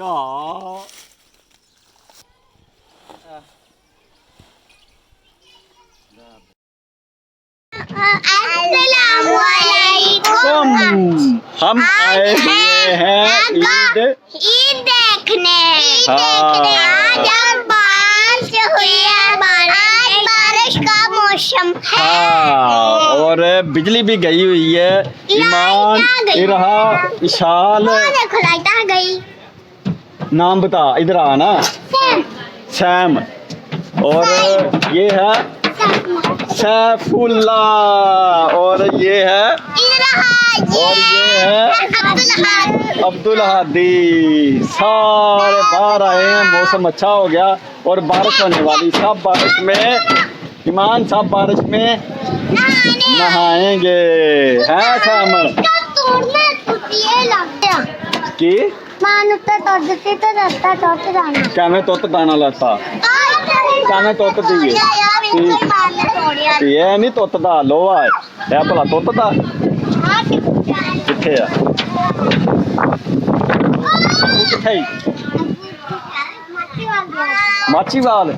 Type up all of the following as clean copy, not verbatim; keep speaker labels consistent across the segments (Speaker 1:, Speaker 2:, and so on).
Speaker 1: हम आए हुए हैं
Speaker 2: ईद देखने।
Speaker 1: आज
Speaker 2: बारिश हुई है, आज बारिश का मौसम है।
Speaker 1: हाँ, और बिजली भी गई हुई है। ईमान, इरहा, इशाल,
Speaker 2: देखो लाइट आ गई।
Speaker 1: नाम बता, इधर आना। सैम। और ये है सैफुल्ला, और ये है अब्दुल हादी। सारे बाहर आए हैं, मौसम अच्छा हो गया और बारिश होने वाली। सब बारिश में ईमान, सब बारिश में नहाएंगे, हैं सैम की क्या मैं तोत दाना लाता क्या मैं तोत दी ये नहीं तोत दा लोहा है भला तोत दा किथे आ माचीवाल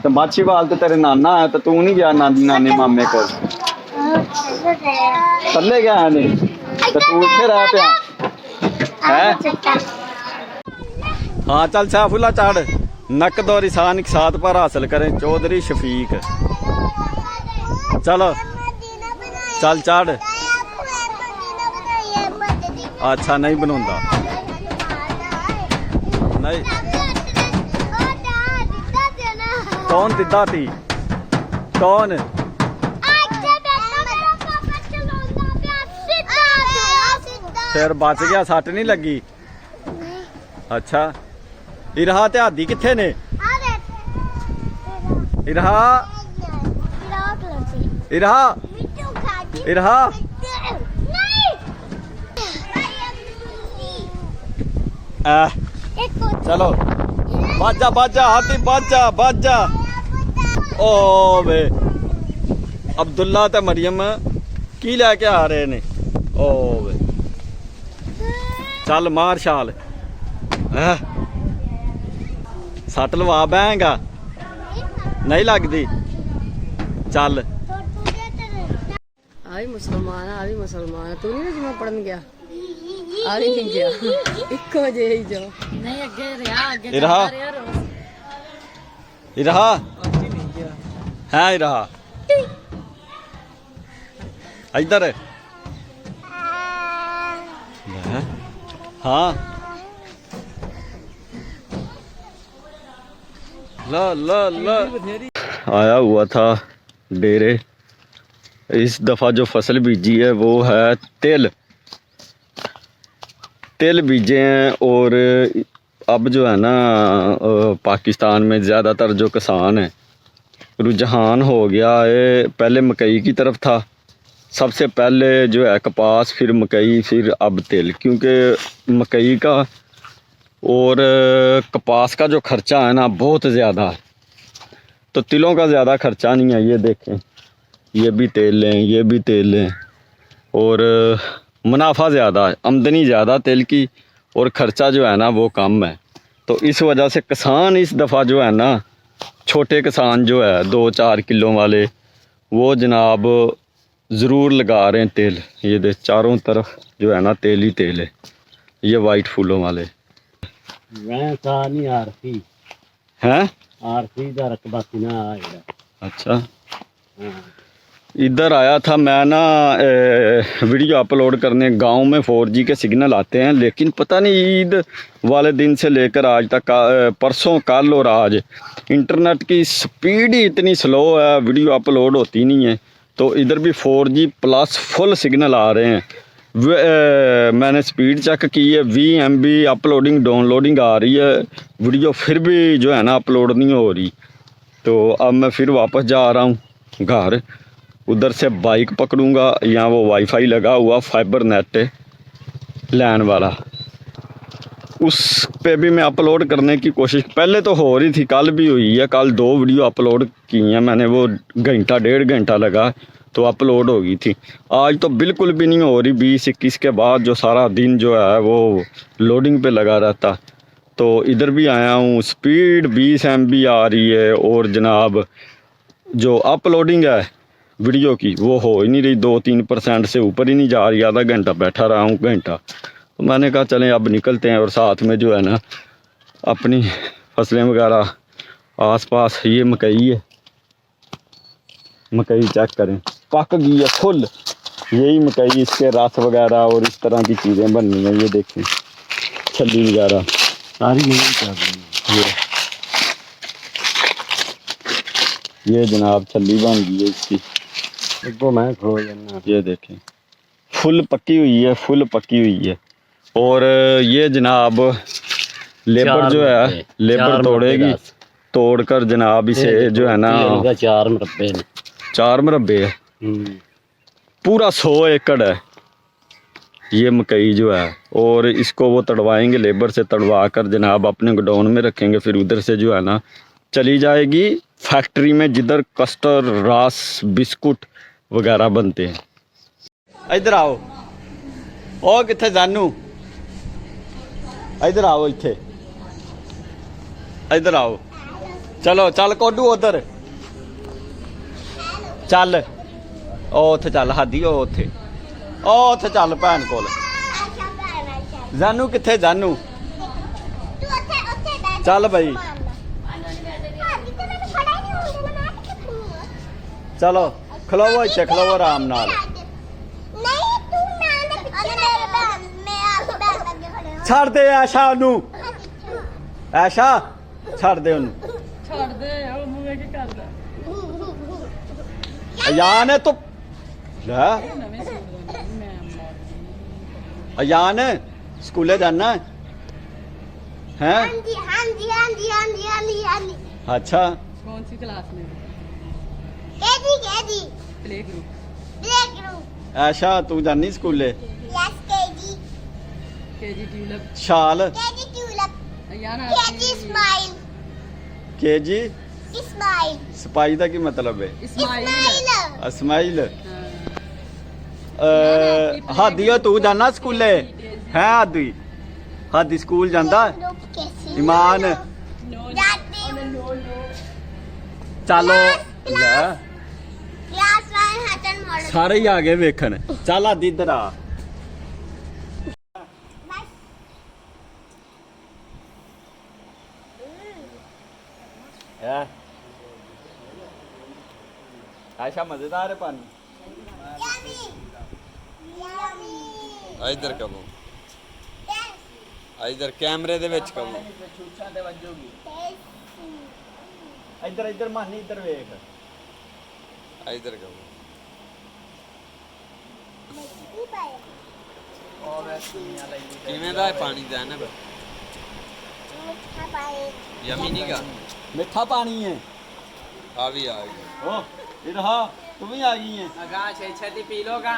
Speaker 1: तो माचीवाल तो तेरे नाना है तो तू नहीं गया नानी नानी मामे को थल्ले गया है नहीं तो तू इत्थे रह पिया है। हाँ चल सैफुल्ला चढ़, नकद और ईसान एक साथ पर हासिल करें चौधरी शफीक। चलो चल चढ़। अच्छा नहीं बनौंदा नहीं कौन दिदा थी कौन फिर बच गया, सट नहीं लगी। अच्छा इरहा ते हादी किथे ने? इरहा इरहा इरहा चलो बाजा बाजा हाथी बाजा बाजा। ओ वे अब्दुल्ला ते मरियम की लैके आ रहे ने? ओ वे चल मार शाल सट लवा बहेगा नहीं लगती। चल
Speaker 3: आ भी मुसलमान तू नहीं जिम्मे पढ़न गया आ भी नहीं गया इको जे ही जो नहीं अगे रहा अगे
Speaker 1: इरहा इरहा है इरहा इधर हाँ ला ला ला आया हुआ था डेरे। इस दफ़ा जो फसल बीजी है वो है तिल बीजे हैं। और अब जो है ना पाकिस्तान में ज़्यादातर जो किसान हैं रुझान हो गया है, पहले मकई की तरफ था, सबसे पहले जो है कपास, फिर मकई, फिर अब तिल। क्योंकि मकई का और कपास का जो खर्चा है ना बहुत ज़्यादा है, तो तिलों का ज़्यादा खर्चा नहीं है। ये देखें, ये भी तेल लें, ये भी तेल लें, और मुनाफा ज़्यादा है, आमदनी ज़्यादा तेल की, और ख़र्चा जो है ना वो कम है। तो इस वजह से किसान इस दफ़ा जो है ना, छोटे किसान जो है 2-4 किलो वाले, वो जनाब ज़रूर लगा रहे हैं तेल। ये देख चारों तरफ जो है ना तेल ही तेल है। ये वाइट फूलों वाले
Speaker 4: नहीं आरती
Speaker 1: हैं,
Speaker 4: आरती का रकबा किना आएगा।
Speaker 1: अच्छा इधर आया था मैं ना वीडियो अपलोड करने। गांव में 4G के सिग्नल आते हैं, लेकिन पता नहीं ईद वाले दिन से लेकर आज तक, परसों कल और आज इंटरनेट की स्पीड ही इतनी स्लो है, वीडियो अपलोड होती नहीं है। तो इधर भी 4G प्लस फुल सिग्नल आ रहे हैं। मैंने स्पीड चेक की है, 20 MB अपलोडिंग डाउनलोडिंग आ रही है वीडियो, फिर भी जो है ना अपलोड नहीं हो रही। तो अब मैं फिर वापस जा रहा हूँ घर, उधर से बाइक पकड़ूंगा, या वो वाईफाई लगा हुआ फाइबर नेट लैन वाला, उस पे भी मैं अपलोड करने की कोशिश पहले तो हो रही थी, कल भी हुई है। कल 2 वीडियो अपलोड की हैं मैंने, वो घंटा 1.5 घंटा लगा तो अपलोड हो गई थी। आज तो बिल्कुल भी नहीं हो रही, 20-21 के बाद जो सारा दिन जो है वो लोडिंग पे लगा रहता। तो इधर भी आया हूँ। स्पीड 20 MB आ रही है और जनाब जो अपलोडिंग है वीडियो की वो हो ही नहीं रही, 2-3% से ऊपर ही नहीं जा रही। आधा घंटा बैठा रहा हूँ, घंटा। तो मैंने कहा चलें अब निकलते हैं और साथ में जो है ना अपनी फसलें वगैरह आसपास। ये मकई है, मकई चेक करें पक गई है फुल। यही मकई, इसके रस वगैरह और इस तरह की चीज़ें बननी है। ये देखें छल्ली वगैरह
Speaker 4: सारी यही कर रही है।
Speaker 1: ये जनाब छल्ली बन गई है इसकी।
Speaker 4: इसको मैं खो जाना।
Speaker 1: ये देखें फुल पकी हुई है, फुल पकी हुई है। और ये जनाब लेबर जो है लेबर तोड़ेगी, तोड़कर जनाब इसे जो है ना
Speaker 4: 4 मरबे ने
Speaker 1: 4 मरबे है, पूरा 100 एकड़ है ये मकई जो है। और इसको वो तड़वाएंगे, लेबर से तड़वा कर जनाब अपने गोडाउन में रखेंगे। फिर उधर से जो है ना चली जाएगी फैक्ट्री में जिधर कस्टर्ड, रास, बिस्कुट वगैरह बनते हैं। इधर आओ, ओ किथे जानू, इधर आओ, इथे इधर आओ। चलो चल कोडू उधर चल, ओ उथे चल हादी, ओ उथे चल भैन कोल। जानू किथे जानू, चल भाई चलो खलोवो, इत्थे खलोवो आराम नाल। छड़ दे ऐशा ओनू, ऐशा छड़ दे ओनू। अयान तो अयान स्कूले जाना है हैं? अच्छा
Speaker 3: कौन सी क्लास में? Play group.
Speaker 1: ऐशा तू जानी स्कूले?
Speaker 3: KG tulip.
Speaker 1: शाल
Speaker 3: याना
Speaker 1: केजी सपाई का की मतलब है?
Speaker 3: इस्माइल।
Speaker 1: इस्माइल। हादी तू जाना स्कूले है? हादी हादी स्कूल जांदा? ईमान चलो ले सारे ही आ गए वेखन। चल हादी इधर आ। आयशा मजेदार है पानी। इधर कबो, इधर कैमरे दे विच कबो, इधर इधर मानी, इधर वेख, इधर कबो। किवें दा है पानी दा ना? यमी नहीं का मीठा पानी है। आ भी आ गई। ओ इधर हाँ तुम भी आ गई हैं।
Speaker 3: अगा छेती पी लो का।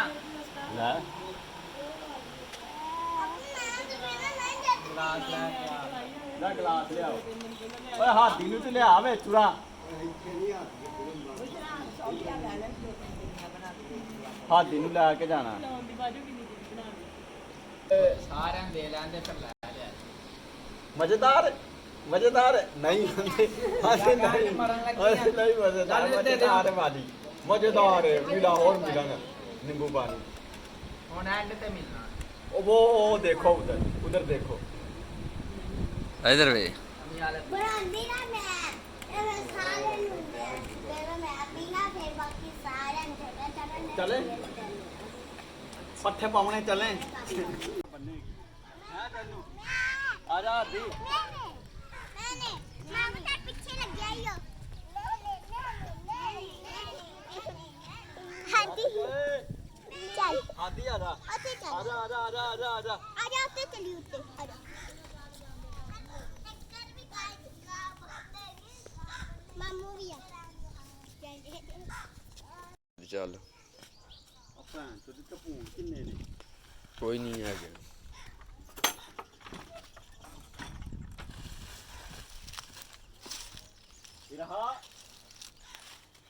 Speaker 1: ले गिलास ले आओ। ओए हाथी नूं ते ले आ वे चुरा। हाथी नूं लेके जाना।
Speaker 3: सारे दे लेंदे फिर ले ले।
Speaker 1: मजेदार मजेदार नहीं हाथी नहीं नहीं मजेदार मजेदार वाली मजेदार है। मिला और मिला ना नींबू पानी
Speaker 3: हुन एंड ते मिलना।
Speaker 1: ओ वो देखो उधर, उधर देखो इधर वे चले पट्ठे पावने चले। आजा हाथी। हाथी आजा आजा आजा आजा आजा आजा
Speaker 2: आजा उत्ते चली उत्ते आजा। मामू भी आ।
Speaker 1: चल कोई नहीं है गया।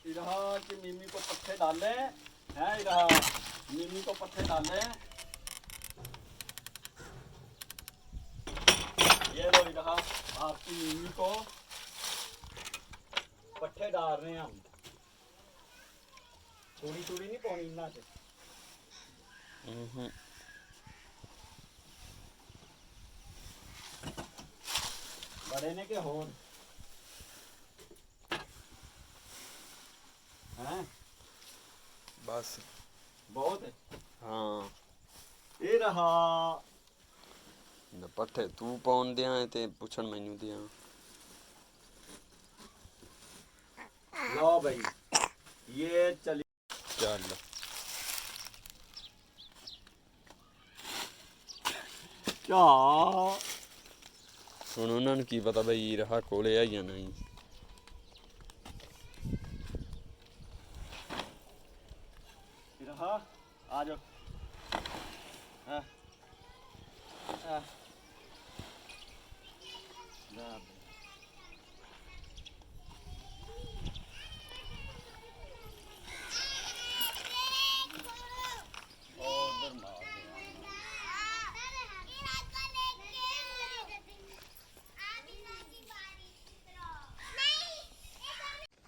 Speaker 1: इरहा कि मिमी को पत्ते डाले हैं। इरहा मिमी को पत्ते डाले। ये लो इरहा को पट्ठे डाल रहे हैं हम। थोड़ी थोड़ी नहीं पानी इन्ना से। बड़े ने के होर हैं
Speaker 5: बस
Speaker 1: बहुत है।
Speaker 5: हाँ
Speaker 1: ये रहा
Speaker 5: पट्ठे तू पाउन दिया ते पुछन मैनू दिया।
Speaker 1: लो भाई ये चली
Speaker 5: चल
Speaker 1: क्या
Speaker 5: ਹੁਣ ਉਹਨਾਂ ਨੂੰ ਕੀ ਪਤਾ ਬਈ ਰਹਾ ਕੋਲੇ ਆ ਜਾਂ ਨਹੀਂ।
Speaker 1: रहा आ जाओ। हाँ हाँ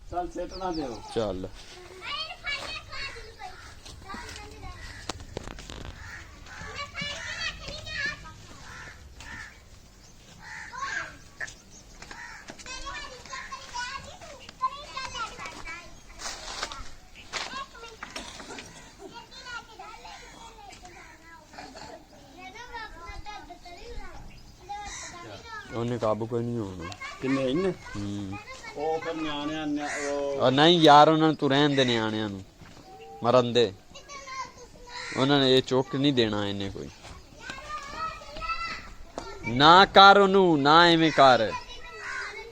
Speaker 1: चल सेट ना दे
Speaker 5: ਚੱਲ ਉਹਨੇ ਕਾਬੂ ਕੋਈ ਨਹੀਂ ਹੋਣਾ।
Speaker 1: किन्ने इन्ने
Speaker 5: ਹੂੰ
Speaker 1: ओ फिर न्याणे
Speaker 5: ਔਰ ਨਹੀਂ ਯਾਰ ਉਹਨਾਂ ਨੂੰ ਤੂੰ ਰਹਿਣ ਦੇ ਨਿਆਣਿਆਂ ਨੂੰ ਮਰਨ ਦੇ। ਉਹਨਾਂ ਨੇ ਇਹ ਚੁੱਕ ਨਹੀਂ ਦੇਣਾ ਇਹਨੇ ਕੋਈ। ਨਾ ਕਰ ਉਹਨੂੰ ਨਾ ਐਵੇਂ ਕਰ।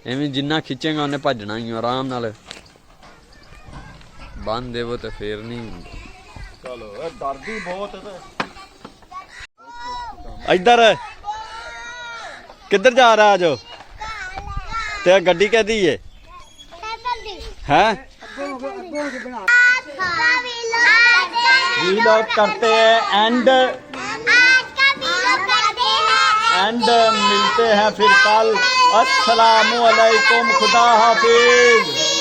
Speaker 5: ਐਵੇਂ ਜਿੰਨਾ ਖਿੱਚੇਗਾ ਉਹਨੇ ਭੱਜਣਾ ਹੀ ਆਰਾਮ ਨਾਲ ਬੰਨ ਦੇਵੋ ਤੇ ਫੇਰ ਨਹੀਂ ਹੁੰਦਾ।
Speaker 1: चलो डरदी बहुत है। इधर किधर जा रहा है जो तेरा गड्डी कहती है हैं वीलॉग करते हैं एंड मिलते हैं फिर कल। अस्सलामुअलैकुम खुदा हाफिज।